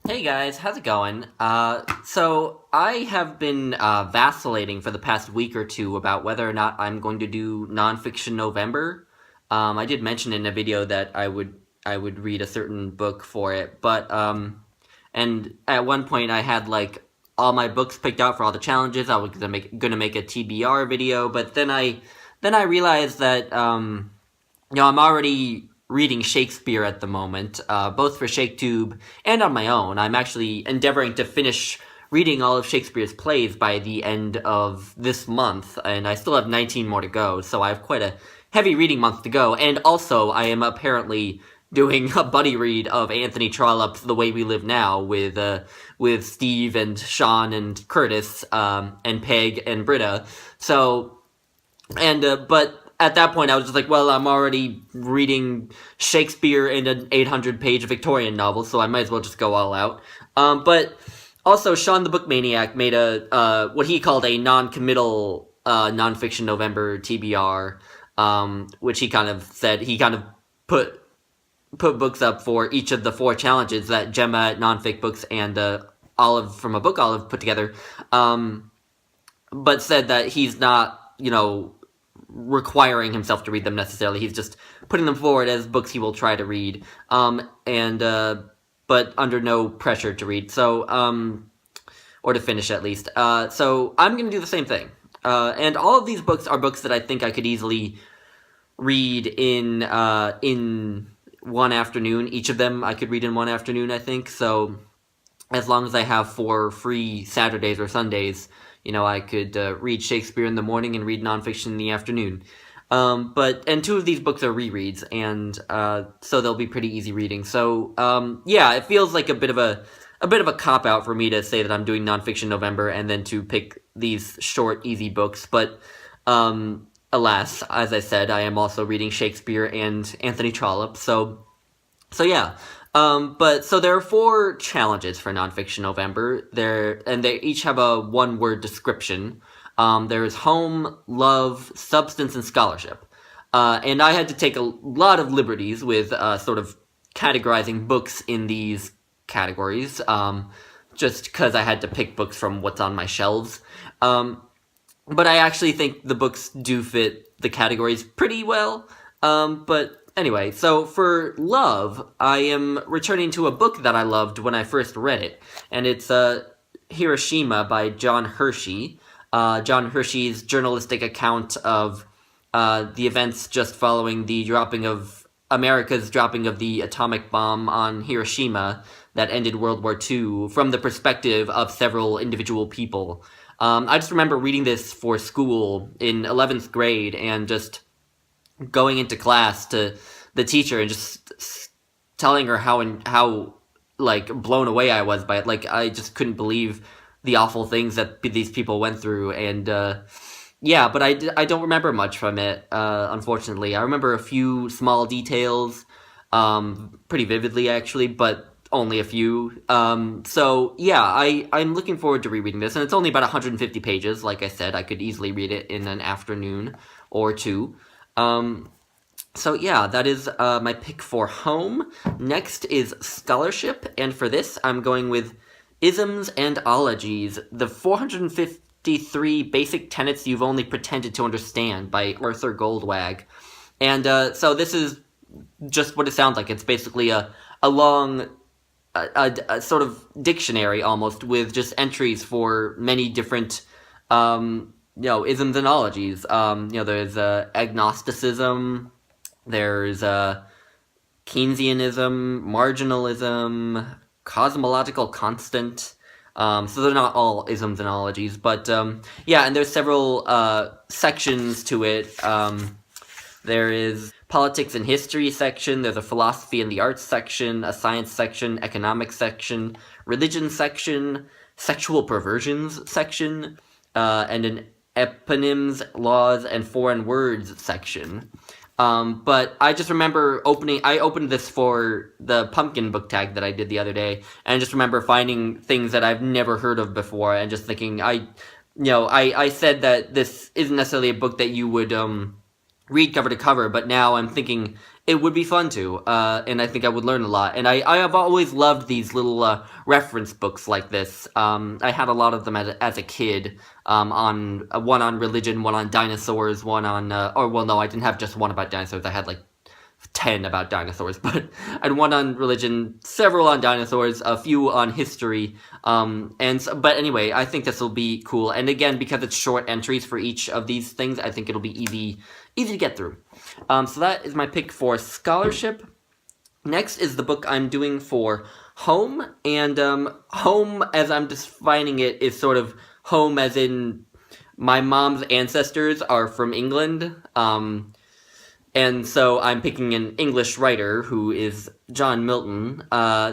Hey guys, how's it going? So I have been vacillating for the past week or two about whether or not I'm going to do Nonfiction November. I did mention in a video that I would read a certain book for it, but and at one point I had like all my books picked out for all the challenges. I was gonna make a TBR video, but then I realized that I'm already reading Shakespeare at the moment, both for ShakeTube and on my own. I'm actually endeavoring to finish reading all of Shakespeare's plays by the end of this month, and I still have 19 more to go, so I have quite a heavy reading month to go. And also, I am apparently doing a buddy read of Anthony Trollope's The Way We Live Now with Steve and Sean and Curtis and Peg and Britta. So but at that point, I was just like, well, I'm already reading Shakespeare in an 800-page Victorian novel, so I might as well just go all out. But also, Sean the Bookmaniac made a what he called a non-committal Nonfiction November TBR, which he kind of said he kind of put books up for each of the four challenges that Gemma at Nonfic Books and Olive from a Book Olive put together, but said that he's not, requiring himself to read them necessarily. He's just putting them forward as books he will try to read, and but under no pressure to read. So, or to finish at least. So I'm going to do the same thing. And all of these books are books that I think I could easily read in one afternoon. Each of them I could read in one afternoon, I think. So as long as I have 4 free Saturdays or Sundays, I could read Shakespeare in the morning and read nonfiction in the afternoon. And 2 of these books are rereads, and so they'll be pretty easy reading. So yeah, it feels like a bit of a cop out for me to say that I'm doing Nonfiction November and then to pick these short, easy books. But alas, as I said, I am also reading Shakespeare and Anthony Trollope. So yeah. But so there are 4 challenges for Nonfiction November. They each have a 1-word description. There's home, love, substance, and scholarship. And I had to take a lot of liberties with sort of categorizing books in these categories, just because I had to pick books from what's on my shelves. But I actually think the books do fit the categories pretty well. But anyway, so for love, I am returning to a book that I loved when I first read it, and it's Hiroshima by John Hershey. John Hershey's journalistic account of the events just following the America's dropping of the atomic bomb on Hiroshima that ended World War II from the perspective of several individual people. I just remember reading this for school in 11th grade and just going into class to the teacher and just telling her how like blown away I was by it. Like, I just couldn't believe the awful things that these people went through. And yeah, but I don't remember much from it, unfortunately. I remember a few small details, pretty vividly actually, but only a few. So yeah, I'm looking forward to rereading this, and it's only about 150 pages. Like I said, I could easily read it in an afternoon or two. So yeah, that is my pick for home. Next is scholarship, and for this I'm going with Isms and Ologies, the 453 Basic Tenets You've Only Pretended to Understand by Arthur Goldwag. And so this is just what it sounds like. It's basically a long, a sort of dictionary almost, with just entries for many different isms and ologies. There's agnosticism, there's Keynesianism, marginalism, cosmological constant. So they're not all isms and ologies, but yeah, and there's several sections to it. There is politics and history section, there's a philosophy and the arts section, a science section, economics section, religion section, sexual perversions section, and an eponyms, laws, and foreign words section. But I just remember I opened this for the pumpkin book tag that I did the other day, and I just remember finding things that I've never heard of before, and just thinking, I said that this isn't necessarily a book that you would, read cover to cover, but now I'm thinking it would be fun to, and I think I would learn a lot. And I have always loved these little reference books like this. I had a lot of them as a kid, on one on religion, one on dinosaurs, one on, or well, no, I didn't have just one about dinosaurs. I had like 10 about dinosaurs, but I had one on religion, several on dinosaurs, a few on history, but anyway, I think this will be cool. And again, because it's short entries for each of these things, I think it'll be easy to get through. So that is my pick for scholarship. Next is the book I'm doing for home, and home, as I'm defining it, is sort of home as in my mom's ancestors are from England, and so I'm picking an English writer who is John Milton.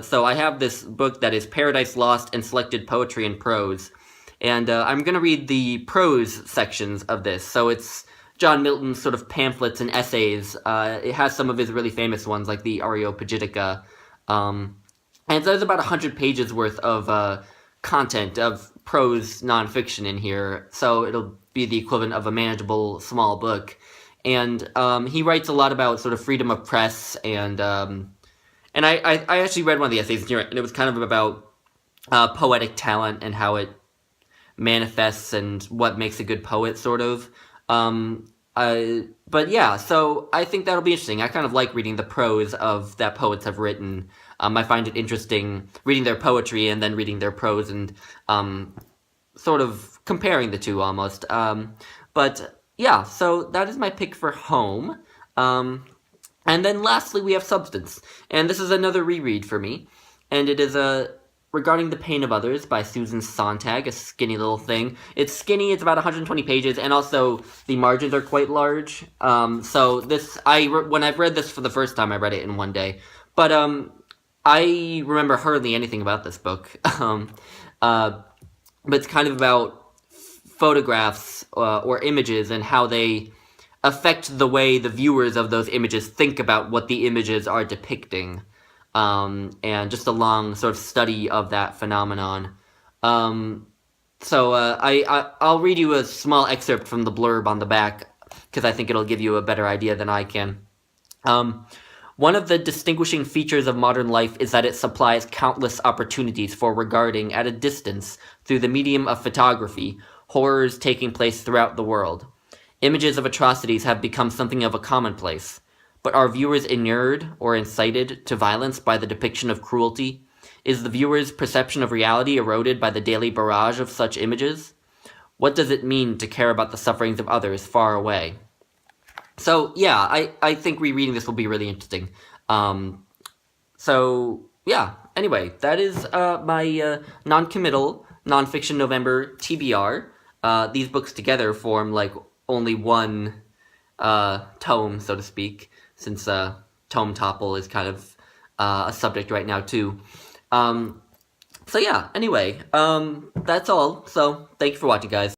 So I have this book that is Paradise Lost and Selected Poetry and Prose. And I'm going to read the prose sections of this. So it's John Milton's sort of pamphlets and essays. It has some of his really famous ones, like the Areopagitica. And there's about 100 pages worth of content of prose nonfiction in here. So it'll be the equivalent of a manageable small book. And he writes a lot about sort of freedom of press, and I actually read one of the essays near it, and it was kind of about poetic talent and how it manifests and what makes a good poet, sort of. But yeah, so I think that'll be interesting. I kind of like reading the prose that poets have written. I find it interesting reading their poetry and then reading their prose and sort of comparing the two almost. But yeah, so that is my pick for home. And then lastly, we have Substance. And this is another reread for me. And it is Regarding the Pain of Others by Susan Sontag, a skinny little thing. It's skinny, it's about 120 pages, and also the margins are quite large. So when I've read this for the first time, I read it in one day. But I remember hardly anything about this book. But it's kind of about photographs or images and how they affect the way the viewers of those images think about what the images are depicting, and just a long sort of study of that phenomenon. So I'll read you a small excerpt from the blurb on the back, because I think it'll give you a better idea than I can. One of the distinguishing features of modern life is that it supplies countless opportunities for regarding at a distance, through the medium of photography, horrors taking place throughout the world. Images of atrocities have become something of a commonplace, but are viewers inured or incited to violence by the depiction of cruelty? Is the viewer's perception of reality eroded by the daily barrage of such images? What does it mean to care about the sufferings of others far away? So yeah, I think rereading this will be really interesting. So yeah, anyway, that is my non-committal Nonfiction November TBR. These books together form like only one tome, so to speak, since tome topple is kind of a subject right now too. So yeah, anyway, that's all. So thank you for watching, guys.